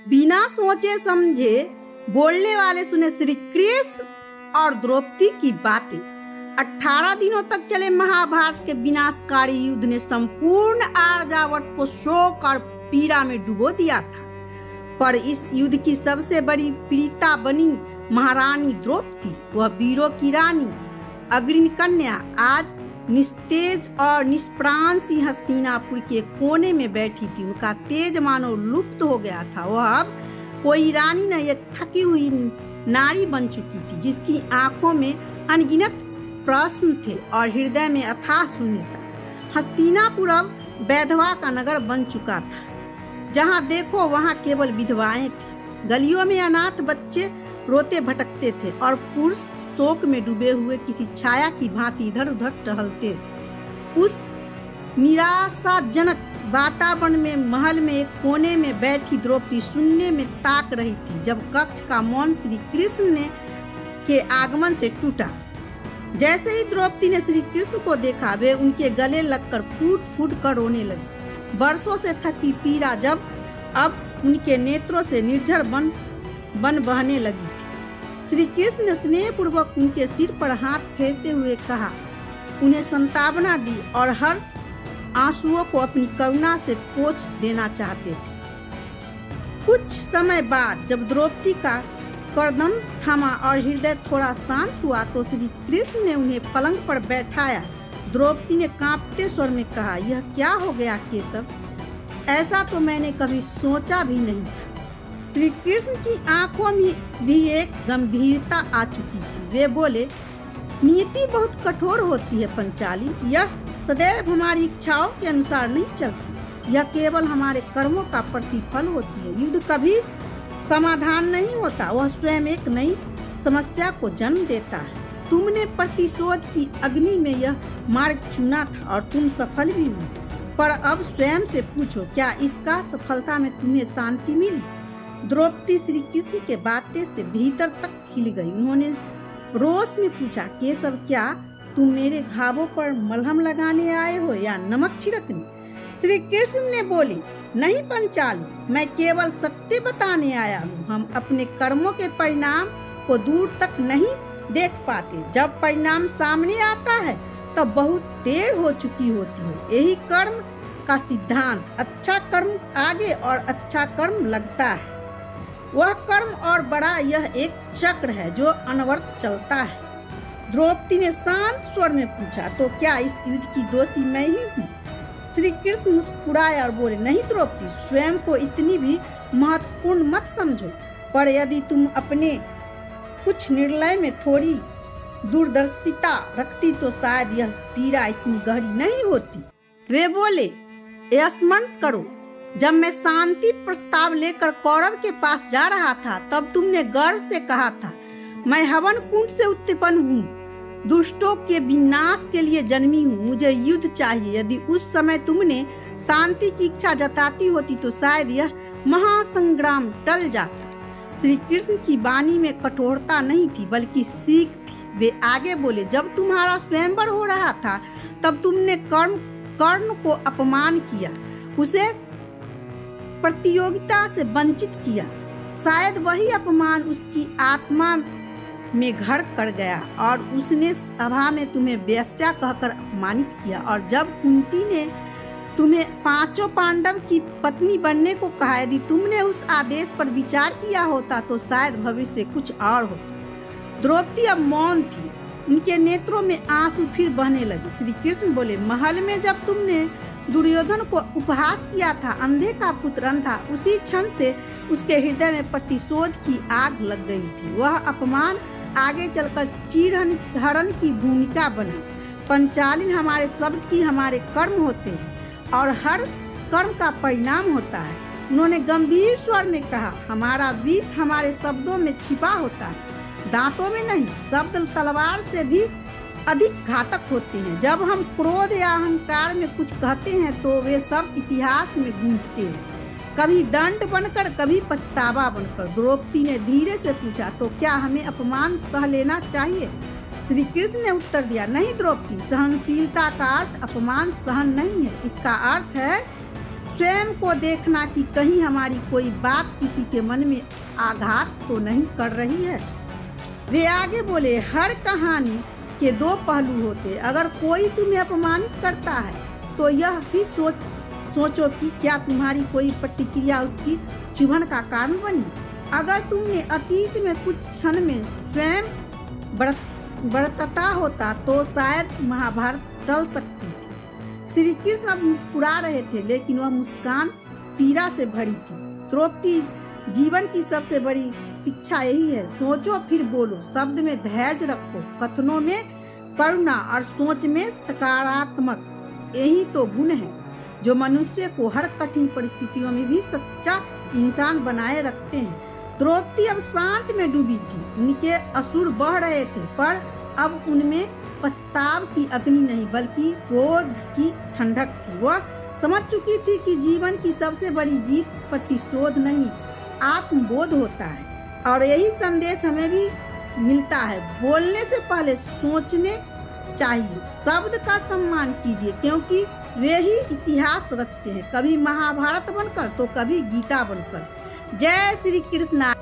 बिना सोचे समझे बोलने वाले सुने श्री कृष्ण और द्रौपदी की बातें। 18 दिनों तक चले महाभारत के विनाशकारी युद्ध ने संपूर्ण आर्यावर्त को शोक और पीड़ा में डुबो दिया था। पर इस युद्ध की सबसे बड़ी पीड़िता बनी महारानी द्रौपदी। वह वीरों की रानी अग्नि कन्या आज निस्तेज और निष्प्राण सी हस्तिनापुर के कोने में बैठी थी। उनका तेज मानो लुप्त हो गया था। वह अब कोई रानी न, एक थकी हुई नारी बन चुकी थी, जिसकी आंखों में अनगिनत प्रश्न थे और हृदय में अथाह शून्यता। हस्तिनापुर अब वैधवा का नगर बन चुका था। जहाँ देखो वहाँ केवल विधवाएं थी। गलियों में अनाथ बच्चे रोते भटकते थे और पुरुष शोक में डूबे हुए किसी छाया की भांति इधर उधर टहलते। उस निराशाजनक वातावरण में महल में एक कोने में बैठी द्रौपदी शून्य में ताक रही थी जब कक्ष का मौन श्री कृष्ण के आगमन से टूटा। जैसे ही द्रौपदी ने श्री कृष्ण को देखा, वे उनके गले लगकर फूट फूट कर रोने लगी। बरसों से थकी पीड़ा जब अब उनके नेत्रों से निर्झर बन बहने लगी थी। श्री कृष्ण ने स्नेह पूर्वक उनके सिर पर हाथ फेरते हुए कहा, उन्हें सांत्वना दी और हर आंसुओं को अपनी करुणा से पोंछ देना चाहते थे। कुछ समय बाद जब द्रौपदी का करदम थमा और हृदय थोड़ा शांत हुआ तो श्री कृष्ण ने उन्हें पलंग पर बैठाया। द्रौपदी ने कांपते स्वर में कहा, यह क्या हो गया केशव? ऐसा तो मैंने कभी सोचा भी नहीं था। श्री कृष्ण की आंखों में भी एक गंभीरता आ चुकी थी। वे बोले, नियति बहुत कठोर होती है पंचाली। यह सदैव हमारी इच्छाओं के अनुसार नहीं चलती। यह केवल हमारे कर्मों का प्रतिफल होती है। युद्ध कभी समाधान नहीं होता, वह स्वयं एक नई समस्या को जन्म देता है। तुमने प्रतिशोध की अग्नि में यह मार्ग चुना था और तुम सफल भी हुई। पर अब स्वयं से पूछो, क्या इसका सफलता में तुम्हें शांति मिली? द्रौपदी श्री कृष्ण के बातें से भीतर तक हिल गई। उन्होंने रोष में पूछा, केशव क्या तुम मेरे घावों पर मलहम लगाने आए हो या नमक छिड़कने? श्री कृष्ण ने बोले, नहीं पंचाली, मैं केवल सत्य बताने आया हूँ। हम अपने कर्मों के परिणाम को दूर तक नहीं देख पाते। जब परिणाम सामने आता है तब बहुत देर हो चुकी होती है। यही कर्म का सिद्धांत, अच्छा कर्म आगे और अच्छा कर्म लगता है। वह कर्म और बड़ा, यह एक चक्र है जो अनवरत चलता है। द्रौपदी ने शांत स्वर में पूछा, तो क्या इस युद्ध की दोषी मैं ही हूँ? श्री कृष्ण मुस्कुराए और बोले, नहीं द्रौपदी, स्वयं को इतनी भी महत्वपूर्ण मत समझो। पर यदि तुम अपने कुछ निर्णय में थोड़ी दूरदर्शिता रखती तो शायद यह पीड़ा इतनी गहरी नहीं होती। वे बोले, स्मरण करो, जब मैं शांति प्रस्ताव लेकर कौरव के पास जा रहा था तब तुमने गर्व से कहा था, मैं हवन कुंड से उत्पन्न हूँ, दुष्टों के विनाश के लिए जन्मी हूँ, मुझे युद्ध चाहिए। यदि उस समय तुमने शांति की इच्छा जताती होती तो शायद यह महासंग्राम टल जाता। श्री कृष्ण की वाणी में कठोरता नहीं थी बल्कि सीख थी। वे आगे बोले, जब तुम्हारा स्वयंवर हो रहा था तब तुमने कर्ण को अपमान किया, उसे प्रतियोगिता से वंचित किया। शायद वही अपमान उसकी आत्मा में घर कर गया और उसने सभा में तुम्हें वेश्या कहकर अपमानित किया। और जब कुंती ने तुम्हें 5 पांडव की पत्नी बनने को कहा, यदि तुमने उस आदेश पर विचार किया होता तो शायद भविष्य कुछ और होता। द्रौपदी अब मौन थी। उनके नेत्रों में आंसू फिर बहने लगे। श्री कृष्ण बोले, महल में जब तुमने दुर्योधन को उपहास किया था, अंधे का पुत्र अंधा, उसी क्षण से उसके हृदय में प्रतिशोध की आग लग गई थी। वह अपमान आगे चलकर चीरहरण की भूमिका बनी। पंचालिन, हमारे शब्द की हमारे कर्म होते हैं और हर कर्म का परिणाम होता है। उन्होंने गंभीर स्वर में कहा, हमारा विष हमारे शब्दों में छिपा होता है, दांतों में नहीं। शब्द तलवार से भी अधिक घातक होते हैं। जब हम क्रोध या अहंकार में कुछ कहते हैं तो वे सब इतिहास में गूंजते हैं, कभी दंड बनकर, कभी पछतावा बनकर। द्रौपदी ने धीरे से पूछा, तो क्या हमें अपमान सह लेना चाहिए? श्री कृष्ण ने उत्तर दिया, नहीं द्रौपदी, सहनशीलता का अर्थ अपमान सहन नहीं है। इसका अर्थ है स्वयं को देखना कि कहीं हमारी कोई बात किसी के मन में आघात तो नहीं कर रही है। वे आगे बोले, हर कहानी के दो पहलू होते। अगर कोई तुम्हें अपमानित करता है तो यह भी सोचो कि क्या तुम्हारी कोई प्रतिक्रिया उसकी चुभन का कारण बनी। अगर तुमने अतीत में कुछ क्षण में स्वयं बरतता होता तो शायद महाभारत टल सकती थी। श्री कृष्ण अब मुस्कुरा रहे थे, लेकिन वह मुस्कान पीड़ा से भरी थी। द्रौपदी, जीवन की सबसे बड़ी शिक्षा यही है, सोचो फिर बोलो। शब्द में धैर्य रखो, कथनों में करुणा और सोच में सकारात्मक। यही तो गुण है जो मनुष्य को हर कठिन परिस्थितियों में भी सच्चा इंसान बनाए रखते हैं। द्रौपदी अब शांत में डूबी थी। उनके असुर बह रहे थे, पर अब उनमें पछताव की अग्नि नहीं बल्कि क्रोध की ठंडक थी। वह समझ चुकी थी कि जीवन की सबसे बड़ी जीत प्रतिशोध नहीं, आत्मबोध होता है। और यही संदेश हमें भी मिलता है। बोलने से पहले सोचने चाहिए। शब्द का सम्मान कीजिए, क्योंकि वे ही इतिहास रचते हैं, कभी महाभारत बनकर तो कभी गीता बनकर। जय श्री कृष्ण।